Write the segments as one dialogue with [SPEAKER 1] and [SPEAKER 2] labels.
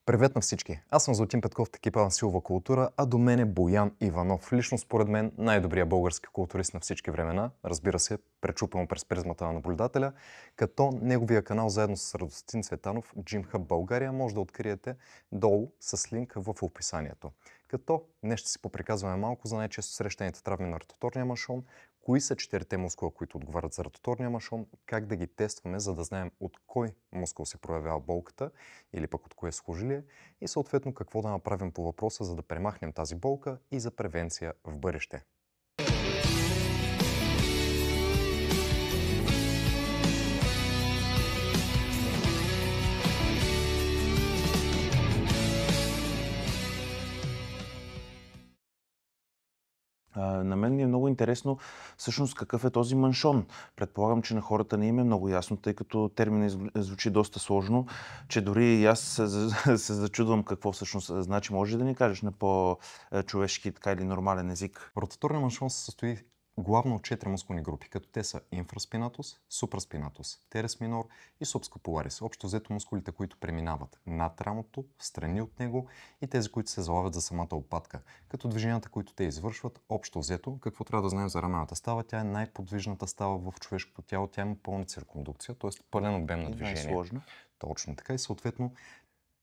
[SPEAKER 1] Привет на всички! Аз съм Златин Петков от екипа на Силова култура, а до мен е Боян Иванов. Лично според мен най-добрият български културист на всички времена, разбира се, пречупено през призмата на наблюдателя, като неговия канал заедно с Радостин Цветанов, Gym Hub България, може да откриете долу с линк в описанието. Като днес ще си поприказваме малко за най-често срещаните травми на ротаторния мъншон, кои са четирите мускула, които отговарят за ротаторния мъншон, как да ги тестваме, за да знаем от кой мускул се проявява болката или пък от кое сухожилие и съответно какво да направим по въпроса, за да премахнем тази болка и за превенция в бъдеще.
[SPEAKER 2] На мен ми е много интересно всъщност какъв е този мъншон. Предполагам, че на хората не им е много ясно, тъй като терминът звучи доста сложно, че дори и аз се зачудвам какво всъщност значи. Може ли да ни кажеш на по-човешки така или нормален език?
[SPEAKER 1] Ротаторният мъншон се състои главно от 4 мускулни групи, като те са инфраспинатус, супраспинатус, терес минор и субскапуларис. Общо взето мускулите, които преминават над рамото, страни от него и тези, които се залавят за самата лопатка. Като движенията, които те извършват, общо взето, какво трябва да знаем за рамената става? Тя е най-подвижната става в човешкото тяло, тя има пълна циркумдукция, т.е. пълен обем на движение.
[SPEAKER 2] Най-сложно.
[SPEAKER 1] Точно така и съответно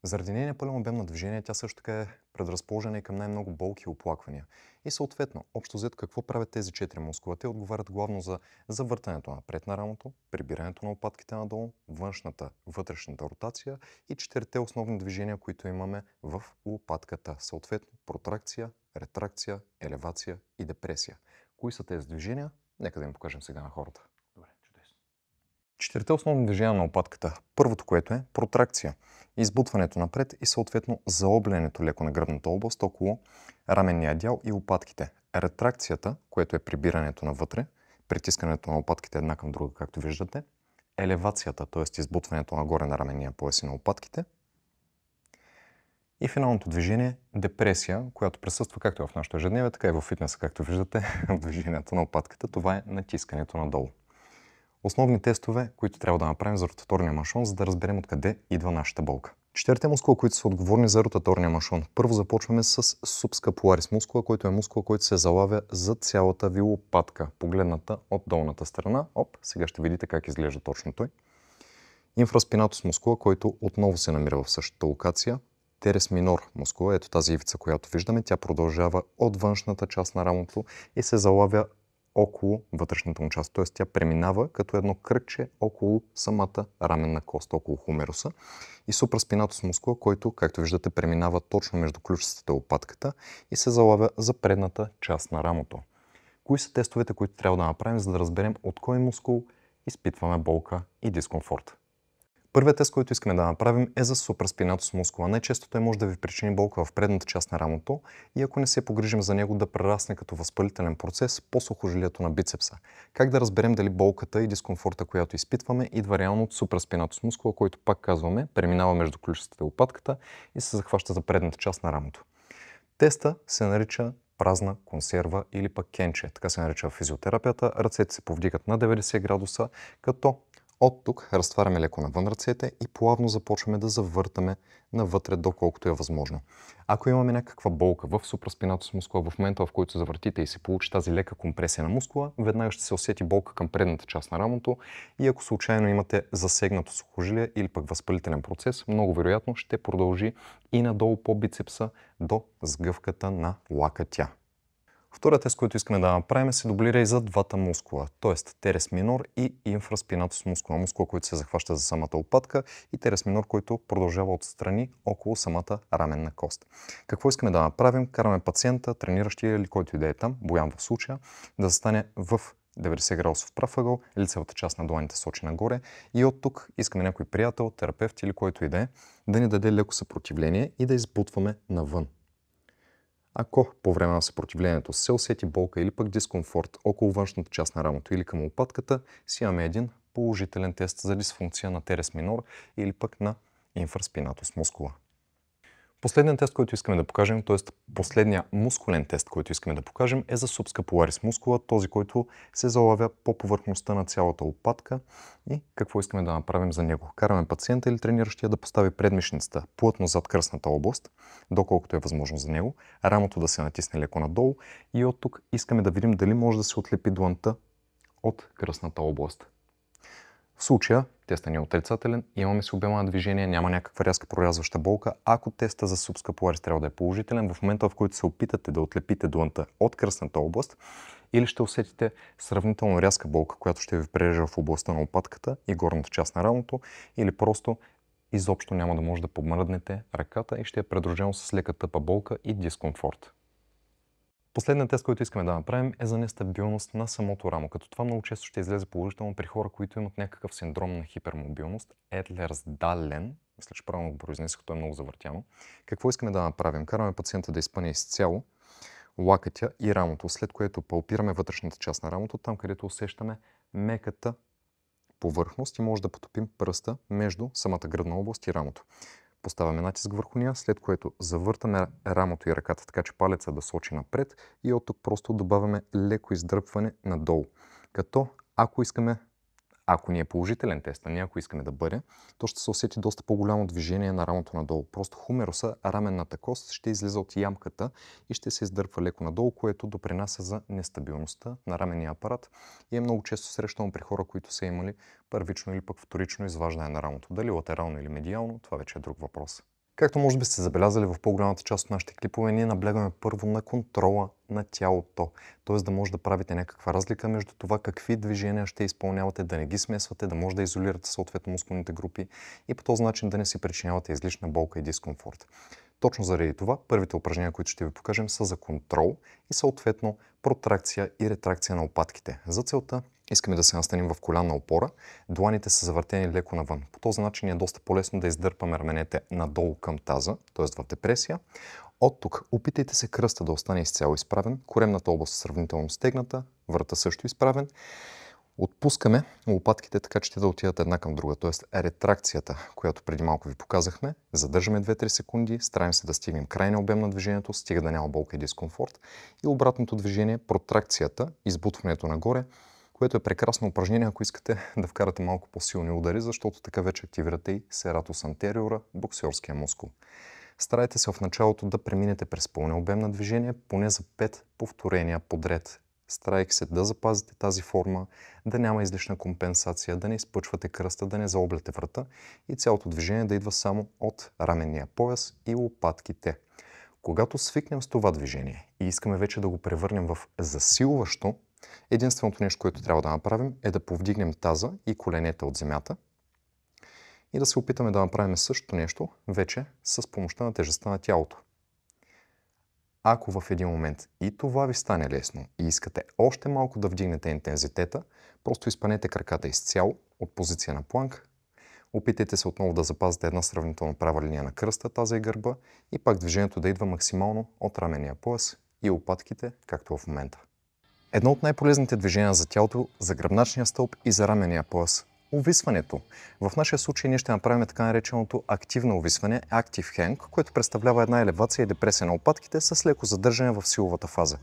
[SPEAKER 1] заради нейния пълен обем на движение, тя също така е предразположена и към най-много болки и оплаквания. И съответно, общо взето какво правят тези 4 мускула? Те отговарят главно за завъртането напред на рамото, прибирането на лопатките надолу, външната, вътрешната ротация и 4-те основни движения, които имаме в лопатката. Съответно, протракция, ретракция, елевация и депресия. Кои са тези движения? Нека да им покажем сега на хората.
[SPEAKER 2] Добре, чудесно.
[SPEAKER 1] 4-те основни движения на лопатката. Първото, което е протракция. Избутването напред и съответно заоблянето леко на гръбната област около раменния дял и лопатките. Ретракцията, което е прибирането навътре, притискането на лопатките една към друга, както виждате. Елевацията, т.е. избутването нагоре на раменния пояс и на лопатките. И финалното движение – депресия, която присъства както в нашото ежедневие, така и в фитнеса, както виждате, в движението на лопатката. Това е натискането надолу. Основни тестове, които трябва да направим за ротаторния мъншон, за да разберем откъде идва нашата болка. 4-те мускула, които са отговорни за ротаторния мъншон. Първо започваме с субскапуларис мускула, който е мускула, който се залавя за цялата ви лопатка, погледната от долната страна. Сега ще видите как изглежда точно той. Инфраспинатус мускула, който отново се намира в същата локация. Терес минор мускула, ето тази ивица, която виждаме, тя продължава от външната част на рамото и се залавя около вътрешната му част. Т.е. тя преминава като едно кръгче около самата раменна кост, около хумеруса. И супраспинатус мускула, който, както виждате, преминава точно между ключицата и лопатката и се залавя за предната част на рамото. Кои са тестовете, които трябва да направим, за да разберем от кой мускул изпитваме болка и дискомфорт? Първият тест, който искаме да направим е за супраспинатус мускула. Най-често той може да ви причини болка в предната част на рамото и ако не се погрижим за него да прерасне като възпалителен процес по сухожилието на бицепса. Как да разберем дали болката и дискомфорта, която изпитваме, идва реално от супраспинатус мускула, който пак казваме, преминава между ключицата и лопатката и се захваща за предната част на рамото. Теста се нарича празна консерва или пък кенче. Така се нарича в физиотерапията. Ръцете се повдигат на 90 градуса, като от тук разтваряме леко навън ръцете и плавно започваме да завъртаме навътре, доколкото е възможно. Ако имаме някаква болка в супраспинатус мускула, в момента в който завъртите и се получи тази лека компресия на мускула, веднага ще се усети болка към предната част на рамото и ако случайно имате засегнато сухожилие или пък възпалителен процес, много вероятно ще продължи и надолу по бицепса до сгъвката на лакътя. Вторият тест, който искаме да направим, се дублира и за двата мускула, т.е. терес минор и инфраспинатус мускула, мускула, който се захваща за самата лопатка и терес минор, който продължава отстрани около самата раменна кост. Какво искаме да направим? Караме пациента, трениращия или който и да е там, Боян в случая, да застане в 90 градусов прав ъгъл, лицевата част на дланите сочи нагоре и от тук искаме някой приятел, терапевт или който и да е, да ни даде леко съпротивление и да избутваме навън. Ако по време на съпротивлението се усети болка или пък дискомфорт около външната част на рамото или към лопатката, си имаме един положителен тест за дисфункция на терес минор или пък на инфраспинатус мускула. Последният тест, който искаме да покажем, т.е. последният мускулен тест, който искаме да покажем, е за subscapularis мускула, този, който се залавя по повърхността на цялата лопатка. И какво искаме да направим за него? Караме пациента или трениращия да постави предмишницата плътно зад кръстната област, доколкото е възможно за него, рамото да се натисне леко надолу и от тук искаме да видим дали може да се отлепи длънта от кръстната област. В случая тестът ни е отрицателен, имаме си обема на движение, няма някаква рязка прорязваща болка. Ако теста за subscapularis трябва да е положителен, в момента в който се опитате да отлепите длънта от кръстната област, или ще усетите сравнително рязка болка, която ще ви прережа в областта на лопатката и горната част на рамото, или просто изобщо няма да може да помръднете ръката и ще е придружено с лека тъпа болка и дискомфорт. Последният тест, който искаме да направим, е за нестабилност на самото рамо, като това много често ще излезе положително при хора, които имат някакъв синдром на хипермобилност, Едлерс-Дален, мисля, че правилно го произнесох, то е много завъртяно. Какво искаме да направим? Караме пациента да изпъне изцяло лакътя и рамото, след което палпираме вътрешната част на рамото, там където усещаме меката повърхност и може да потопим пръста между самата гръдна област и рамото. Поставяме натиск върху нея, след което завъртаме рамото и ръката, така че палеца да сочи напред и от тук просто добавяме леко издръпване надолу. Като ако ни е положителен тест, а не ако искаме да бъде, то ще се усети доста по-голямо движение на рамото надолу. Просто хумеруса, раменната кост, ще излиза от ямката и ще се издърпва леко надолу, което допринася за нестабилността на раменния апарат и е много често срещано при хора, които са имали първично или пък вторично изваждане на рамото. Дали латерално или медиално, това вече е друг въпрос. Както може би сте забелязали в по-голямата част от нашите клипове, ние наблягаме първо на контрола на тялото. Т.е. да може да правите някаква разлика между това какви движения ще изпълнявате, да не ги смесвате, да може да изолирате съответно мускулните групи и по този начин да не си причинявате излишна болка и дискомфорт. Точно заради това, първите упражнения, които ще ви покажем, са за контрол и съответно протракция и ретракция на лопатките. За целта искаме да се настаним в колянна опора, дланите са завъртени леко навън. По този начин е доста по-лесно да издърпаме раменете надолу към таза, т.е. в депресия. От тук опитайте се кръста да остане изцяло изправен, коремната област сравнително стегната, врата също изправен. Отпускаме лопатките така, че те да отидат една към друга, т.е. ретракцията, която преди малко ви показахме. Задържаме 2-3 секунди, стараем се да стигнем крайния обем на движението, стига да няма болка и дискомфорт. И обратното движение, протракцията, избутването нагоре, което е прекрасно упражнение, ако искате да вкарате малко по-силни удари, защото така вече активирате и сератус антериора, боксерския мускул. Старайте се в началото да преминете през пълния обем на движение, поне за 5 повторения подред. Старайки се да запазите тази форма, да няма излишна компенсация, да не изпъчвате кръста, да не заобляте врата и цялото движение да идва само от раменния пояс и лопатките. Когато свикнем с това движение и искаме вече да го превърнем в засилващо, единственото нещо, което трябва да направим е да повдигнем таза и коленете от земята и да се опитаме да направим същото нещо вече с помощта на тежестта на тялото. Ако в един момент и това ви стане лесно и искате още малко да вдигнете интензитета, просто изпънете краката изцяло от позиция на планк. Опитайте се отново да запазите една сравнително права линия на кръста, таза и гърба и пак движението да идва максимално от раменния пояс и лопатките, както в момента. Едно от най-полезните движения за тялото, за гръбначния стълб и за раменния пояс – увисването. В нашия случай ние ще направим така нареченото активно увисване, Active Hang, което представлява една елевация и депресия на лопатките с леко задържане в силовата фаза.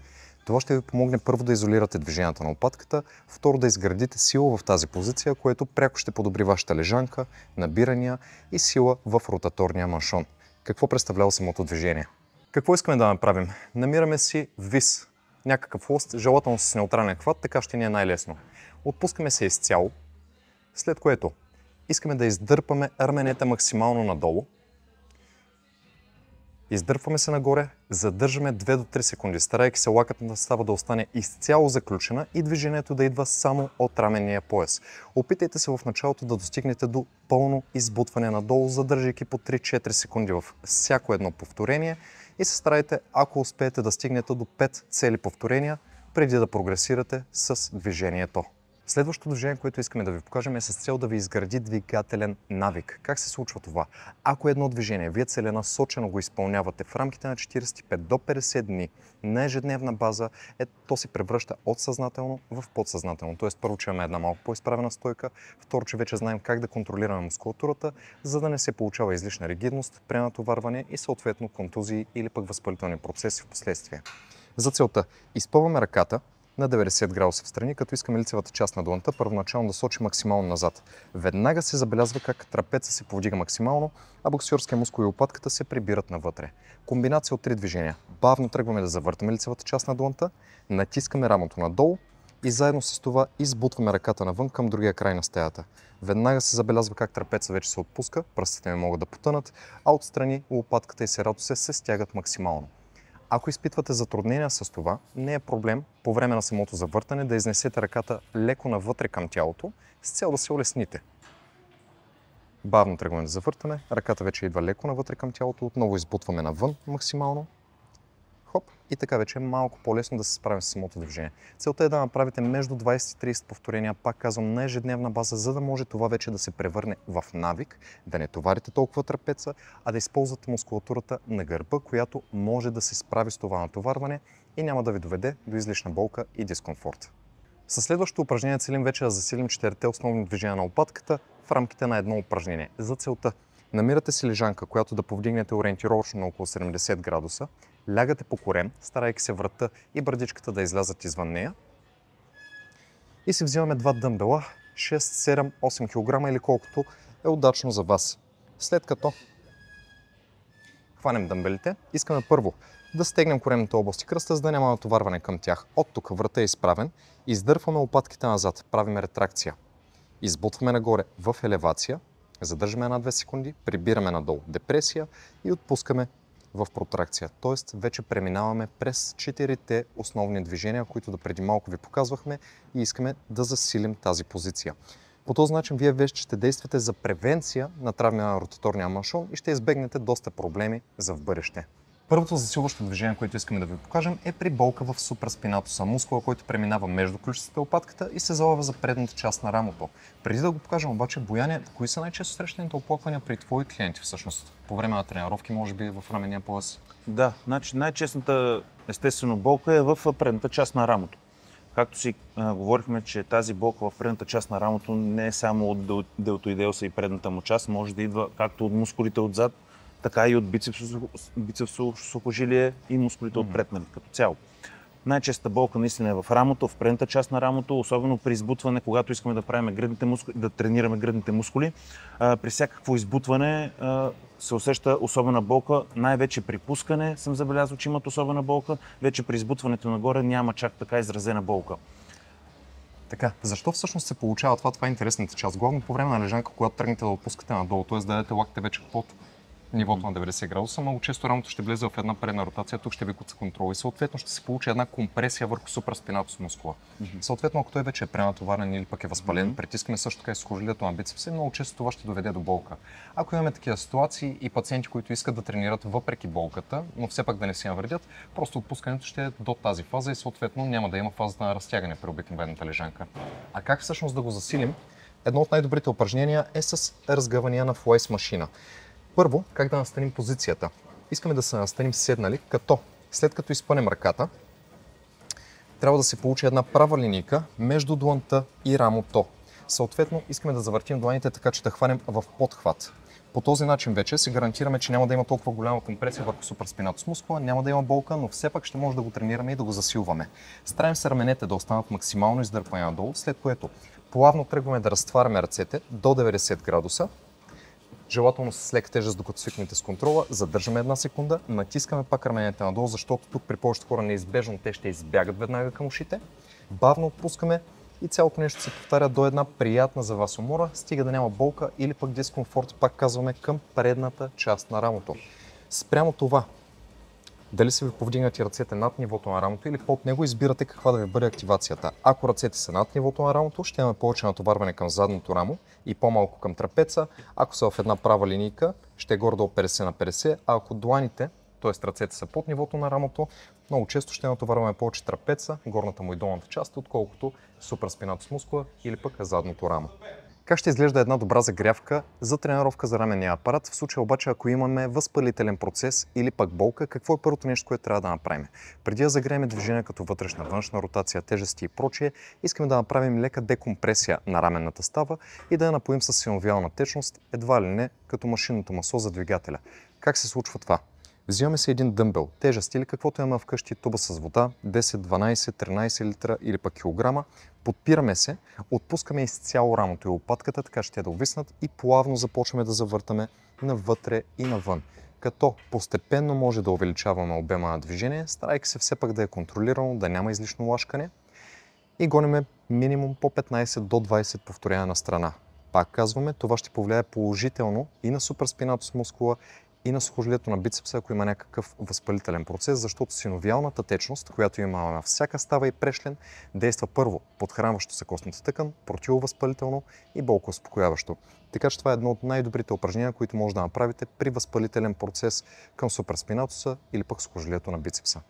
[SPEAKER 1] Това ще ви помогне първо да изолирате движенията на лопатката, второ да изградите сила в тази позиция, което пряко ще подобри вашата лежанка, набирания и сила в ротаторния маншон. Какво представлява самото движение? Какво искаме да направим? Намираме си вис, някакъв лост, желателно с неутрален хват, така ще ни е най-лесно. Отпускаме се изцяло, след което искаме да издърпаме раменете максимално надолу. Издърпваме се нагоре, задържаме 2 до 3 секунди, старайки се лакътната става да остане изцяло заключена и движението да идва само от раменния пояс. Опитайте се в началото да достигнете до пълно избутване надолу, задържайки по 3-4 секунди в всяко едно повторение и се старайте, ако успеете да стигнете до 5 цели повторения, преди да прогресирате с движението. Следващото движение, което искаме да ви покажем е с цел да ви изгради двигателен навик. Как се случва това? Ако едно движение вие целенасочено го изпълнявате в рамките на 45 до 50 дни на ежедневна база, то се превръща от съзнателно в подсъзнателно. Тоест първо, че имаме една малко по-изправена стойка, второ, че вече знаем как да контролираме мускулатурата, за да не се получава излишна ригидност, пренатоварване и съответно контузии или пък възпалителни процеси в последствие. За целта изпъваме ръката на 90 градуса в страни, като искаме лицевата част на длънта първоначално да сочи максимално назад. Веднага се забелязва как трапеца се повдига максимално, а боксерския мускул и лопатката се прибират навътре. Комбинация от три движения. Бавно тръгваме да завъртаме лицевата част на длънта, натискаме рамото надолу и заедно с това избутваме ръката навън към другия край на стаята. Веднага се забелязва как трапеца вече се отпуска, пръстите ми могат да потънат, а отстрани лопатката и серото се стягат максимално. Ако изпитвате затруднения с това, не е проблем по време на самото завъртане да изнесете ръката леко навътре към тялото с цел да се улесните. Бавно тръгваме да завъртаме, ръката вече идва леко навътре към тялото, отново избутваме навън максимално. Хоп, и така вече е малко по-лесно да се справим с самото движение. Целта е да направите между 20 и 30 повторения, пак казвам, на ежедневна база, за да може това вече да се превърне в навик, да не товарите толкова трапеца, а да използвате мускулатурата на гърба, която може да се справи с това натоварване и няма да ви доведе до излишна болка и дискомфорт. Със следващото упражнение целим вече да засилим 4-те основни движения на лопатката в рамките на едно упражнение. За целта намирате си лежанка, която да повдигнете ориентировъчно на около 70 градуса, лягате по корем, старайки се врата и брадичката да излязат извън нея и си взимаме два дъмбела, 6, 7, 8 кг или колкото е удачно за вас. След като хванем дъмбелите, искаме първо да стегнем коремните области кръста, за да няма натоварване към тях. От тук врата е изправен, издърпваме лопатките назад, правим ретракция. Избутваме нагоре в елевация, задържаме 1-2 секунди, прибираме надолу депресия и отпускаме в протракция. Тоест вече преминаваме през 4-те основни движения, които преди малко ви показвахме и искаме да засилим тази позиция. По този начин вие вече ще действате за превенция на травми на ротаторния маншон и ще избегнете доста проблеми за в бъдеще. Първото засилващо движение, което искаме да ви покажем, е при болка в супраспинатуса, мускула, който преминава между ключицата и лопатката и се залага за предната част на рамото. Преди да го покажем обаче, Бояне, кои са най-често срещаните оплаквания при твои клиенти всъщност? По време на тренировки, може би в раменния пояс?
[SPEAKER 2] Да, значи най-честната естествено болка е в предната част на рамото. Както си говорихме, че тази болка в предната част на рамото не е само от делтоиделса и предната му част, може да идва както от мускулите отзад, така и от бицепсово сухожилие и мускулите отпред, като цяло. Най-честата болка наистина е в рамото, в предната част на рамото, особено при избутване, когато искаме да правим гръдните мускули, да тренираме гръдните мускули. При всякакво избутване се усеща особена болка, най-вече при пускане съм забелязал, че имат особена болка, вече при избутването нагоре няма чак така изразена болка.
[SPEAKER 1] Така, защо всъщност се получава това? Това е интересната част. Главно по време на лежанка, когато тръгнете да отпускате надолу, т.е. да дадете лактите вече под нивото на 90 градуса, много често рамото ще влезе в една предна ротация, тук ще ви куца контрол и съответно ще се получи една компресия върху супраспинатус мускула. Съответно, ако той вече е пренатоварен или пък е възпален, притискаме също така и сухожилието на бицепса и много често това ще доведе до болка. Ако имаме такива ситуации и пациенти, които искат да тренират въпреки болката, но все пак да не си навредят, просто отпускането ще е до тази фаза и съответно няма да има фаза на разтягане при обикновената лежанка. А как всъщност да го засилим? Едно от най-добрите упражнения е с разгъвания на флайс машина. Първо, как да настаним позицията? Искаме да се настаним седнали, като след като изпънем ръката, трябва да се получи една права линийка между длънта и рамото. Съответно, искаме да завъртим дланите така, че да хванем в подхват. По този начин вече се гарантираме, че няма да има толкова голяма компресия върху супраспинатус мускула, няма да има болка, но все пак ще може да го тренираме и да го засилваме. Стараем се раменете да останат максимално издърпани надолу, след което плавно тръгваме да разтваряме ръцете до 90 градуса. Желателно с лека тежест, докато свикнете с контрола, задържаме една секунда, натискаме пак раменете надолу, защото тук при повечето хора неизбежно те ще избягат веднага към ушите. Бавно отпускаме и цялото нещо се повтаря до една приятна за вас умора, стига да няма болка или пък дискомфорт, пак казваме към предната част на рамото. Спрямо това, дали са ви повдигнати ръцете над нивото на рамото или под него, избирате каква да ви бъде активацията. Ако ръцете са над нивото на рамото, ще имаме повече натоварване към задното рамо и по-малко към трапеца. Ако са в една права линийка, ще е горе-долу 50 на 50, а ако дланите, т.е. ръцете са под нивото на рамото, много често ще натоварваме повече трапеца, горната му и долната част, отколкото суpraspinatus muscula или пък задното рамо. Как ще изглежда една добра загрявка за тренировка за раменния апарат? В случая обаче, ако имаме възпалителен процес или пък болка, какво е първото нещо, което трябва да направим? Преди да загреем движения като вътрешна, външна ротация, тежести и прочие, искаме да направим лека декомпресия на раменната става и да я напоим с синовиална течност, едва ли не като машинното масло за двигателя. Как се случва това? Взимаме си един дъмбел, тежест или каквото имаме вкъщи, туба с вода, 10, 12, 13 литра или пък килограма, подпираме се, отпускаме изцяло рамото и лопатката, така ще да увиснат и плавно започваме да завъртаме навътре и навън. Като постепенно може да увеличаваме обема на движение, старайки се все пак да е контролирано, да няма излишно лашкане и гоним минимум по 15 до 20 повторения на страна. Пак казваме, това ще повлияе положително и на supraspinatus muscula, и на сухожилието на бицепса, ако има някакъв възпалителен процес, защото синовиалната течност, която има на всяка става и прешлен, действа първо подхранващо се костната тъкан, противовъзпалително и болкоуспокояващо. Така че това е едно от най-добрите упражнения, които може да направите при възпалителен процес към supraspinatuса или пък сухожилието на бицепса.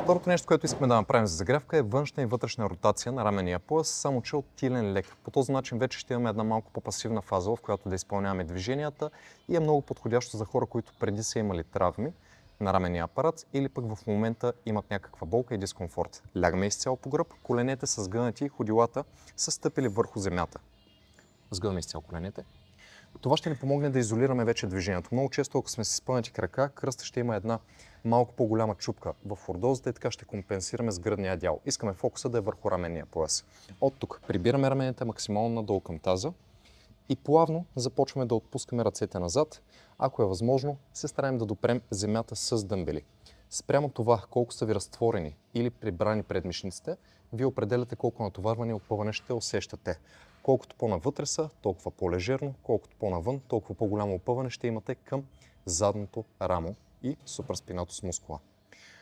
[SPEAKER 1] Второто нещо, което искаме да направим за загрявка е външна и вътрешна ротация на раменния пояс, само че от тилен лек. По този начин вече ще имаме една малко по-пасивна фаза, в която да изпълняваме движенията и е много подходящо за хора, които преди са имали травми на раменния апарат или пък в момента имат някаква болка и дискомфорт. Лягаме изцяло по гръб, коленете са сгънати и ходилата са стъпили върху земята. Сгъваме изцяло коленете. Това ще ни помогне да изолираме вече движението. Много често, ако сме си спънати крака, кръста ще има една малко по-голяма чупка в ордозата и така ще компенсираме с гръдния дял. Искаме фокуса да е върху раменния пояс. От тук прибираме раменете максимално надолу към таза и плавно започваме да отпускаме ръцете назад. Ако е възможно, се стараем да допрем земята с дъмбели. Спрямо това колко са ви разтворени или прибрани предмишниците, вие определяте колко натоварване и опъване ще усещате. Колкото по-навътре са, толкова по-лежерно, колкото по-навън, толкова по-голямо опъване ще имате към задното рамо и supraspinatus muscula.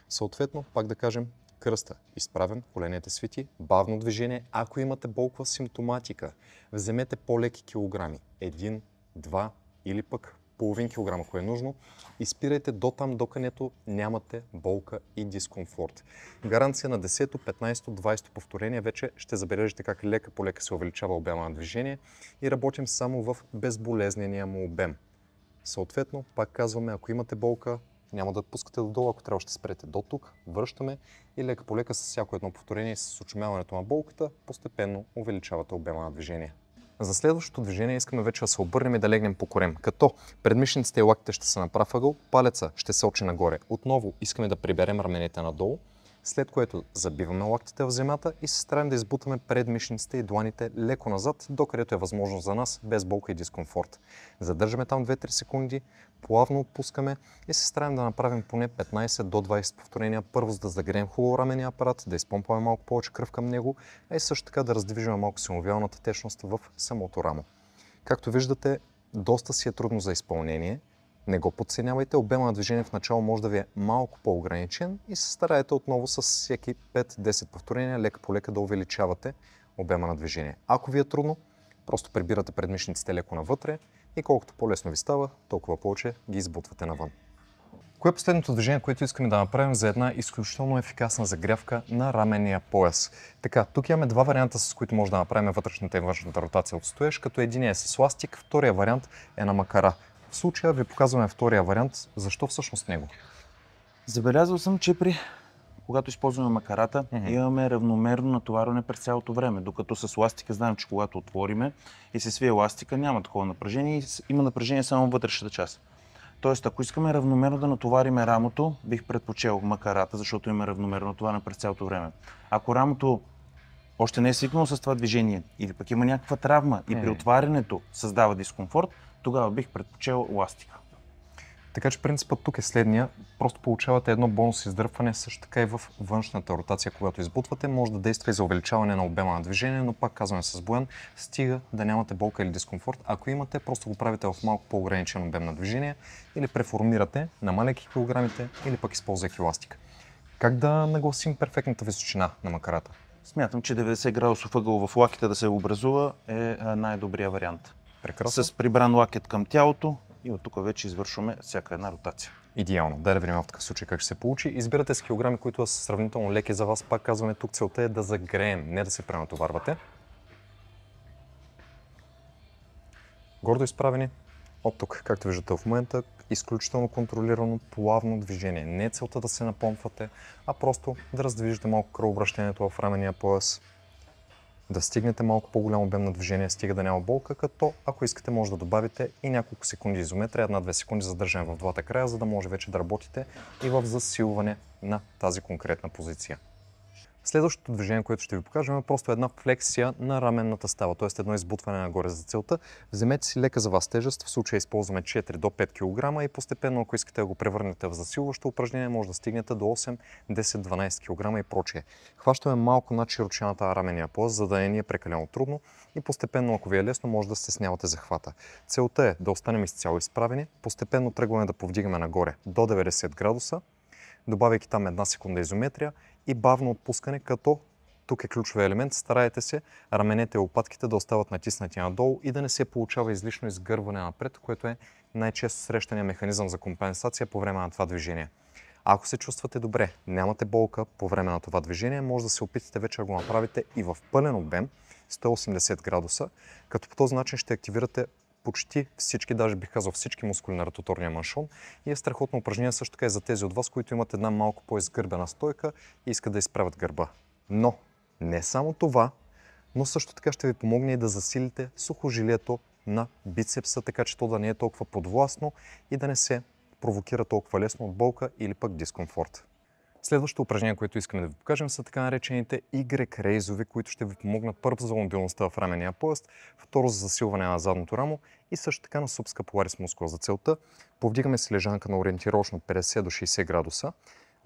[SPEAKER 1] Съответно, пак да кажем, кръста изправен, коленете свити, бавно движение. Ако имате болкова симптоматика, вземете по-леки килограми, 1, 2 или пък половин килограм, ако е нужно, и спирайте до там, докъдето нямате болка и дискомфорт. Гаранция на 10, 15, 20 повторение вече ще забележите как лека по лека се увеличава обема на движение и работим само в безболезнения му обем. Съответно, пак казваме, ако имате болка, няма да пускате додолу, ако трябва ще спрете до тук, връщаме и лека по лека с всяко едно повторение и с очумяването на болката, постепенно увеличавате обема на движение. За следващото движение искаме вече да се обърнем и да легнем по корем, като предмишниците и лактите ще са на прав ъгъл, палеца ще се очи нагоре. Отново искаме да приберем раменете надолу, след което забиваме лактите в земята и се стараем да избутаме предмишниците и дланите леко назад, докъдето е възможно за нас, без болка и дискомфорт. Задържаме там 2-3 секунди, плавно отпускаме и се стараем да направим поне 15 до 20 повторения, първо за да загреем хубаво раменния апарат, да изпомпаме малко повече кръв към него, а и също така да раздвижим малко синовиалната течност в самото рамо. Както виждате, доста си е трудно за изпълнение. Не го подценявайте, обема на движение в начало може да ви е малко по-ограничен и се стараете отново с всеки 5-10 повторения лека по лека да увеличавате обема на движение. Ако ви е трудно, просто прибирате предмишниците леко навътре и колкото по-лесно ви става, толкова повече ги избутвате навън. Кое е последното движение, което искаме да направим за една изключително ефикасна загрявка на раменния пояс? Така, тук имаме два варианта, с които може да направим вътрешната и външната ротация от стоеж, като един е с ластик, втория вариант е на макара. В случая ви показваме втория вариант. Защо всъщност него?
[SPEAKER 2] Забелязал съм, че когато използваме макарата, имаме равномерно натоварване през цялото време, докато с ластика знаем, че когато отвориме и се свие ластика, няма такова напрежение и има напрежение само в вътрешната част. Тоест, ако искаме равномерно да натовариме рамото, бих предпочел макарата, защото има равномерно натоварване през цялото време. Ако рамото още не е свикнало с това движение или пък има някаква травма и при отварянето създава дискомфорт, тогава бих предпочел ластика.
[SPEAKER 1] Така че принципът тук е следния. Просто получавате едно бонус издърпване, също така и в външната ротация, когато избутвате. Може да действа и за увеличаване на обема на движение, но пак казваме с Боян, стига да нямате болка или дискомфорт. Ако имате, просто го правите в малко по-ограничен обем на движение или преформирате, намаляйки килограмите или пък използвайки ластика. Как да нагласим перфектната височина на макарата?
[SPEAKER 2] Смятам, че 90 градусов ъгъл в лакета да се образува е най-добрия вариант.
[SPEAKER 1] Прекрасно.
[SPEAKER 2] С прибран лакет към тялото И от тук вече извършваме всяка една ротация.
[SPEAKER 1] Идеално. Дай да видим в такъв случай как ще се получи. Избирате с килограми, които са сравнително леки за вас. Пак казваме, тук целта е да загреем, не да се пренатоварвате. Гордо изправени. От тук, както виждате в момента, изключително контролирано, плавно движение. Не е целта да се напомпвате, а просто да раздвижите малко кръвообращението в раменния пояс. Да стигнете малко по-голям обем на движение, стига да няма болка, като ако искате може да добавите и няколко секунди изометрия, 1-2 секунди задържане в двата края, за да може вече да работите и в засилване на тази конкретна позиция. Следващото движение, което ще ви покажем, е просто една флексия на раменната става, т.е. едно избутване нагоре за целта. Вземете си лека за вас тежест, в случая използваме 4 до 5 кг и постепенно, ако искате да го превърнете в засилващо упражнение, може да стигнете до 8, 10, 12 кг и прочие. Хващаме малко над широчината на раменния пояс, за да не ни е прекалено трудно и постепенно, ако ви е лесно, може да стеснявате захвата. Целта е да останем изцяло изправени, постепенно тръгваме да повдигаме нагоре до 90 градуса, добавяйки там 1 секунда изометрия и бавно отпускане, като тук е ключовия елемент. Старайте се раменете и лопатките да остават натиснати надолу и да не се получава излишно изгърване напред, което е най-често срещания механизъм за компенсация по време на това движение. Ако се чувствате добре, нямате болка по време на това движение, може да се опитате вече да го направите и в пълен обем, 180 градуса, като по този начин ще активирате почти всички, даже бих казал всички мускули на ротаторния маншон и е страхотно упражнение също така и за тези от вас, които имат една малко по-изгърбена стойка и искат да изправят гърба. Но не само това, но също така ще ви помогне и да засилите сухожилието на бицепса, така че то да не е толкова подвластно и да не се провокира толкова лесно от болка или пък дискомфорт. Следващото упражнение, което искаме да ви покажем, са така наречените Y-рейзови, които ще ви помогнат първо за мобилността в раменния пояс, второ за засилване на задното рамо и също така на субскапуларис мускула. За целта повдигаме си лежанка на ориентировъчно 50 до 60 градуса,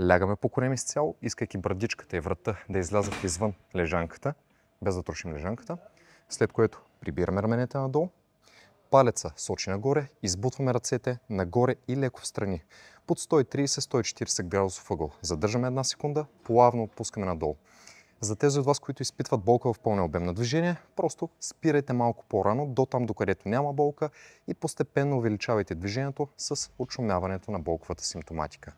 [SPEAKER 1] лягаме по корем изцяло, искайки брадичката и врата да излязат извън лежанката, без да трошим лежанката, след което прибираме раменете надолу, палеца сочи нагоре, избутваме ръцете нагоре и леко в страни. Под 130-140 градусов ъгъл. Задържаме 1 секунда, плавно отпускаме надолу. За тези от вас, които изпитват болка в пълния обем на движение, просто спирайте малко по-рано, до там докъдето няма болка и постепенно увеличавайте движението с отшумяването на болковата симптоматика.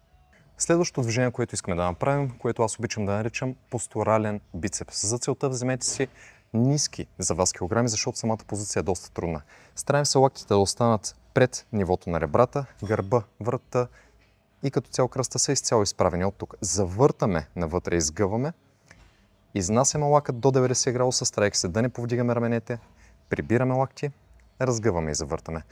[SPEAKER 1] Следващото движение, което искаме да направим, което аз обичам да наричам постурален бицепс. За целта вземете си ниски за вас килограми, защото самата позиция е доста трудна. Стараем се лактите да останат пред нивото на ребрата, гърба, врата и като цяло кръста са изцяло изправени от тук. Завъртаме навътре, изгъваме, изнасяме лакът до 90 градуса, старайки се да не повдигаме раменете, прибираме лакти, разгъваме и завъртаме,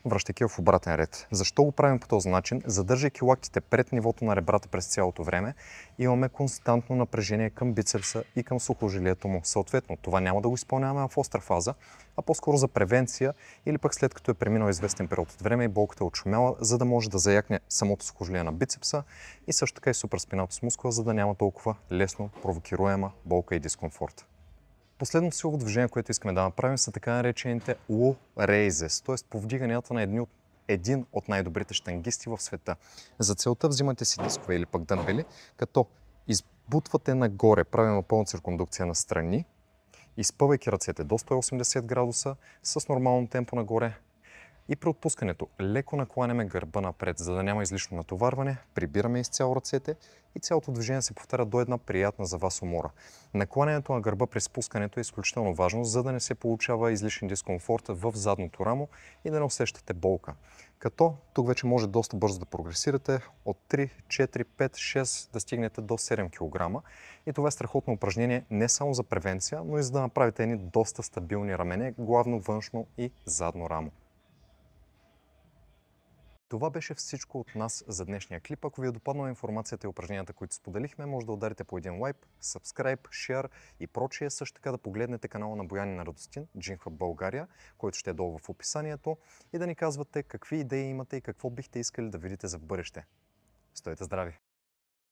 [SPEAKER 1] връщайки в обратен ред. Защо го правим по този начин? Задържайки лактите пред нивото на ребрата през цялото време, имаме константно напрежение към бицепса и към сухожилието му. Съответно, това няма да го изпълняваме в остра фаза, а по-скоро за превенция или пък след като е преминал известен период от време и болката е отшумяла, за да може да заякне самото сухожилие на бицепса и също така и суpraspinatus мускула, за да няма толкова лесно провокируема болка и дискомфорт. Последното силово движение, което искаме да направим, са така наречените low raises, т.е. повдиганията на един от най-добрите щангисти в света. За целта взимате си дискове или пък дъмбели, като избутвате нагоре, правим пълна циркундукция на страни, изпъвайки ръцете до 180 градуса с нормално темпо нагоре. И при отпускането леко накланяме гърба напред, за да няма излишно натоварване, прибираме изцяло ръцете и цялото движение се повтаря до една приятна за вас умора. Накланянето на гърба при спускането е изключително важно, за да не се получава излишен дискомфорт в задното рамо и да не усещате болка. Като тук вече може доста бързо да прогресирате от 3, 4, 5, 6 да стигнете до 7 кг. И това е страхотно упражнение не само за превенция, но и за да направите едни доста стабилни рамене, главно външно и задно рамо. Това беше всичко от нас за днешния клип. Ако ви е допаднала информацията и упражненията, които споделихме, може да ударите по един лайк, subscribe, share и прочие. Също така да погледнете канала на Боян и на Радостин, Gym Hub България, който ще е долу в описанието и да ни казвате какви идеи имате и какво бихте искали да видите за в бъдеще. Стойте здрави!